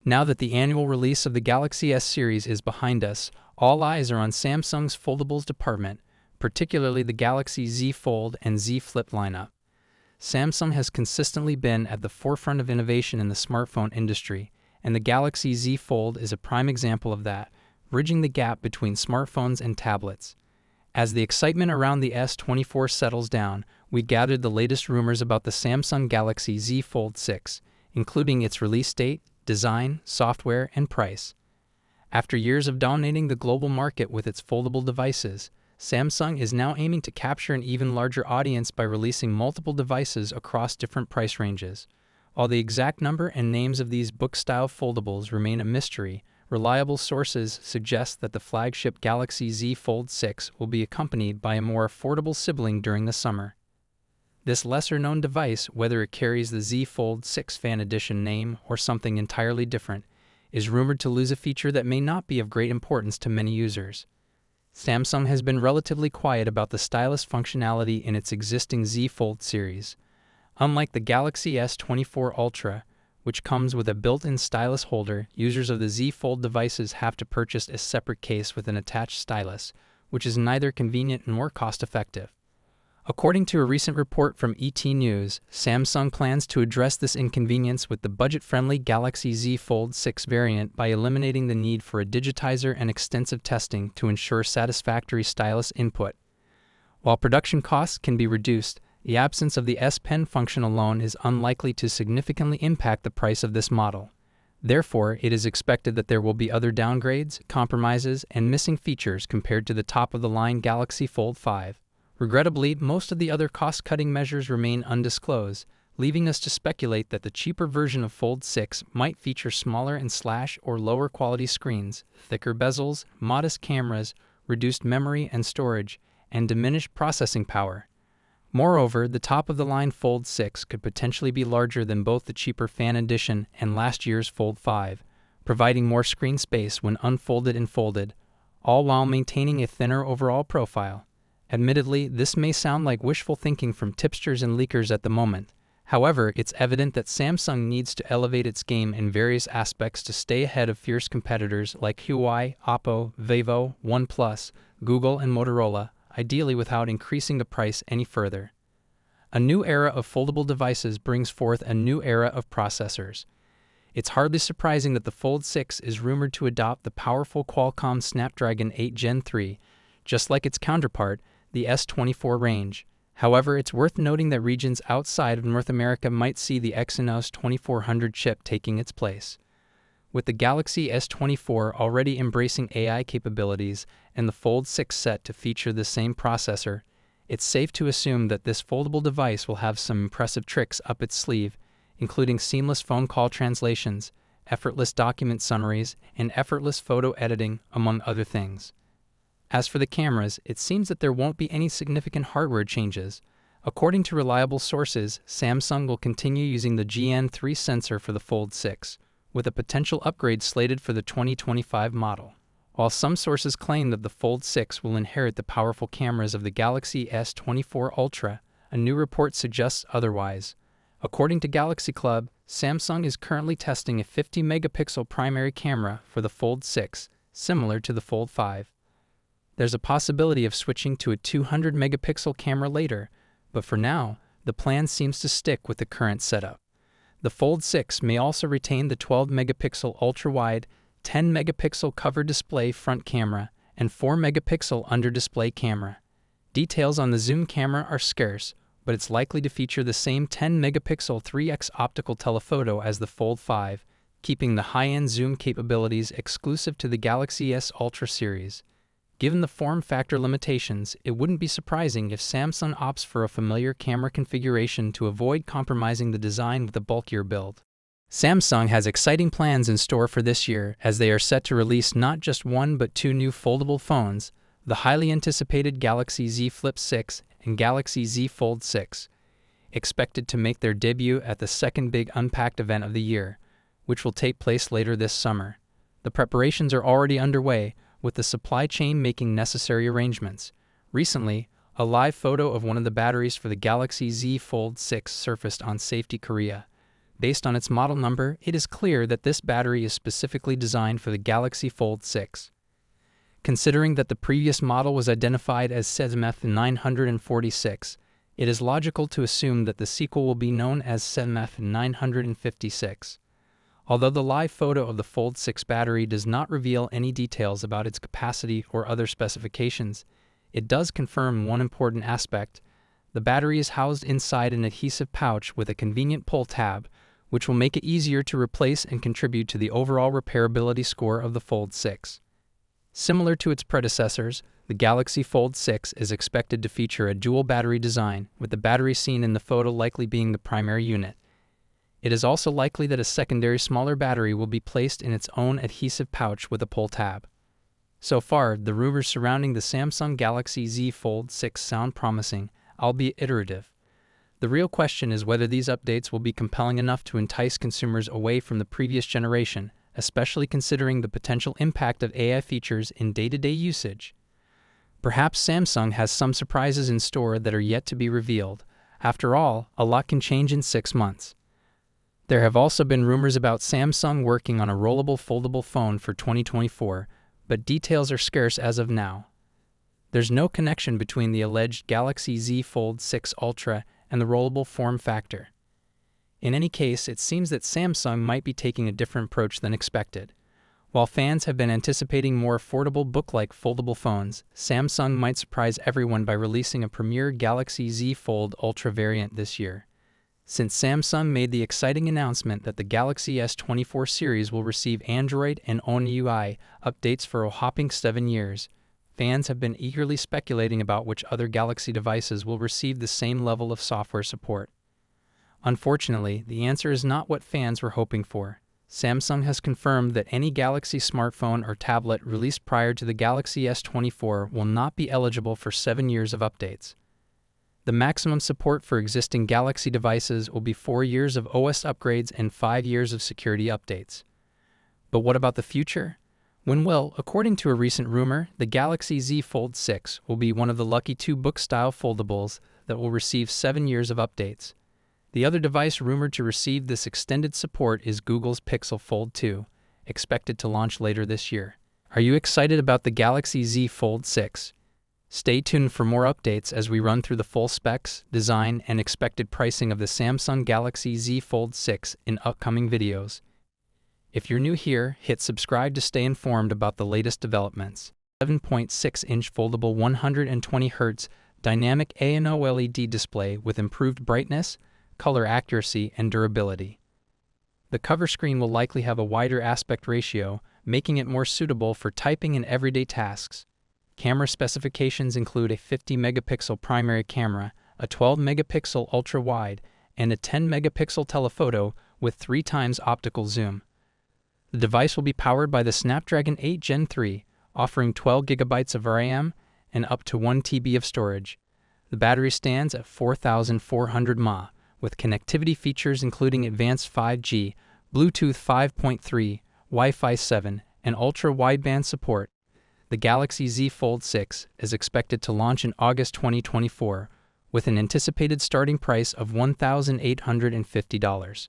Now that the annual release of the Galaxy S series is behind us, all eyes are on Samsung's foldables department, particularly the Galaxy Z Fold and Z Flip lineup. Samsung has consistently been at the forefront of innovation in the smartphone industry, and the Galaxy Z Fold is a prime example of that, bridging the gap between smartphones and tablets. As the excitement around the S24 settles down, we gathered the latest rumors about the Samsung Galaxy Z Fold 6, including its release date, design, software, and price. After years of dominating the global market with its foldable devices, Samsung is now aiming to capture an even larger audience by releasing multiple devices across different price ranges. While the exact number and names of these book-style foldables remain a mystery, reliable sources suggest that the flagship Galaxy Z Fold 6 will be accompanied by a more affordable sibling during the summer. This lesser-known device, whether it carries the Z Fold 6 Fan Edition name or something entirely different, is rumored to lose a feature that may not be of great importance to many users. Samsung has been relatively quiet about the stylus functionality in its existing Z Fold series. Unlike the Galaxy S24 Ultra, which comes with a built-in stylus holder, users of the Z Fold devices have to purchase a separate case with an attached stylus, which is neither convenient nor cost-effective. According to a recent report from ET News, Samsung plans to address this inconvenience with the budget-friendly Galaxy Z Fold 6 variant by eliminating the need for a digitizer and extensive testing to ensure satisfactory stylus input. While production costs can be reduced, the absence of the S Pen function alone is unlikely to significantly impact the price of this model. Therefore, it is expected that there will be other downgrades, compromises, and missing features compared to the top-of-the-line Galaxy Fold 5. Regrettably, most of the other cost-cutting measures remain undisclosed, leaving us to speculate that the cheaper version of Fold 6 might feature smaller and or lower-quality screens, thicker bezels, modest cameras, reduced memory and storage, and diminished processing power. Moreover, the top-of-the-line Fold 6 could potentially be larger than both the cheaper Fan Edition and last year's Fold 5, providing more screen space when unfolded and folded, all while maintaining a thinner overall profile. Admittedly, this may sound like wishful thinking from tipsters and leakers at the moment. However, it's evident that Samsung needs to elevate its game in various aspects to stay ahead of fierce competitors like Huawei, Oppo, Vivo, OnePlus, Google, and Motorola, ideally without increasing the price any further. A new era of foldable devices brings forth a new era of processors. It's hardly surprising that the Fold 6 is rumored to adopt the powerful Qualcomm Snapdragon 8 Gen 3, just like its counterpart, the S24 range. However, it's worth noting that regions outside of North America might see the Exynos 2400 chip taking its place. With the Galaxy S24 already embracing AI capabilities and the Fold 6 set to feature the same processor, it's safe to assume that this foldable device will have some impressive tricks up its sleeve, including seamless phone call translations, effortless document summaries, and effortless photo editing, among other things. As for the cameras, it seems that there won't be any significant hardware changes. According to reliable sources, Samsung will continue using the GN3 sensor for the Fold 6, with a potential upgrade slated for the 2025 model. While some sources claim that the Fold 6 will inherit the powerful cameras of the Galaxy S24 Ultra, a new report suggests otherwise. According to Galaxy Club, Samsung is currently testing a 50-megapixel primary camera for the Fold 6, similar to the Fold 5. There's a possibility of switching to a 200-megapixel camera later, but for now, the plan seems to stick with the current setup. The Fold 6 may also retain the 12-megapixel ultra-wide, 10-megapixel cover display front camera, and 4-megapixel under-display camera. Details on the zoom camera are scarce, but it's likely to feature the same 10-megapixel 3x optical telephoto as the Fold 5, keeping the high-end zoom capabilities exclusive to the Galaxy S Ultra series. Given the form factor limitations, it wouldn't be surprising if Samsung opts for a familiar camera configuration to avoid compromising the design with a bulkier build. Samsung has exciting plans in store for this year, as they are set to release not just one but two new foldable phones, the highly anticipated Galaxy Z Flip 6 and Galaxy Z Fold 6, expected to make their debut at the second big Unpacked event of the year, which will take place later this summer. The preparations are already underway, with the supply chain making necessary arrangements. Recently, a live photo of one of the batteries for the Galaxy Z Fold 6 surfaced on Safety Korea. Based on its model number, it is clear that this battery is specifically designed for the Galaxy Fold 6. Considering that the previous model was identified as SEMF946, it is logical to assume that the sequel will be known as SEMF956. Although the live photo of the Fold 6 battery does not reveal any details about its capacity or other specifications, it does confirm one important aspect. The battery is housed inside an adhesive pouch with a convenient pull tab, which will make it easier to replace and contribute to the overall repairability score of the Fold 6. Similar to its predecessors, the Galaxy Fold 6 is expected to feature a dual battery design, with the battery seen in the photo likely being the primary unit. It is also likely that a secondary smaller battery will be placed in its own adhesive pouch with a pull tab. So far, the rumors surrounding the Samsung Galaxy Z Fold 6 sound promising, albeit iterative. The real question is whether these updates will be compelling enough to entice consumers away from the previous generation, especially considering the potential impact of AI features in day-to-day usage. Perhaps Samsung has some surprises in store that are yet to be revealed. After all, a lot can change in 6 months. There have also been rumors about Samsung working on a rollable foldable phone for 2024, but details are scarce as of now. There's no connection between the alleged Galaxy Z Fold 6 Ultra and the rollable form factor. In any case, it seems that Samsung might be taking a different approach than expected. While fans have been anticipating more affordable book-like foldable phones, Samsung might surprise everyone by releasing a premier Galaxy Z Fold Ultra variant this year. Since Samsung made the exciting announcement that the Galaxy S24 series will receive Android and One UI updates for a whopping 7 years, fans have been eagerly speculating about which other Galaxy devices will receive the same level of software support. Unfortunately, the answer is not what fans were hoping for. Samsung has confirmed that any Galaxy smartphone or tablet released prior to the Galaxy S24 will not be eligible for 7 years of updates. The maximum support for existing Galaxy devices will be 4 years of OS upgrades and 5 years of security updates. But what about the future? When will, according to a recent rumor, the Galaxy Z Fold 6 will be one of the lucky 2 book-style foldables that will receive 7 years of updates. The other device rumored to receive this extended support is Google's Pixel Fold 2, expected to launch later this year. Are you excited about the Galaxy Z Fold 6? Stay tuned for more updates as we run through the full specs, design, and expected pricing of the Samsung Galaxy Z Fold 6 in upcoming videos. If you're new here, hit subscribe to stay informed about the latest developments. 7.6-inch foldable 120Hz dynamic ANO LED display with improved brightness, color accuracy, and durability. The cover screen will likely have a wider aspect ratio, making it more suitable for typing and everyday tasks. Camera specifications include a 50-megapixel primary camera, a 12-megapixel ultra-wide, and a 10-megapixel telephoto with 3 times optical zoom. The device will be powered by the Snapdragon 8 Gen 3, offering 12 GB of RAM and up to 1 TB of storage. The battery stands at 4,400 mAh, with connectivity features including advanced 5G, Bluetooth 5.3, Wi-Fi 7, and ultra-wideband support. The Galaxy Z Fold 6 is expected to launch in August 2024, with an anticipated starting price of $1,850.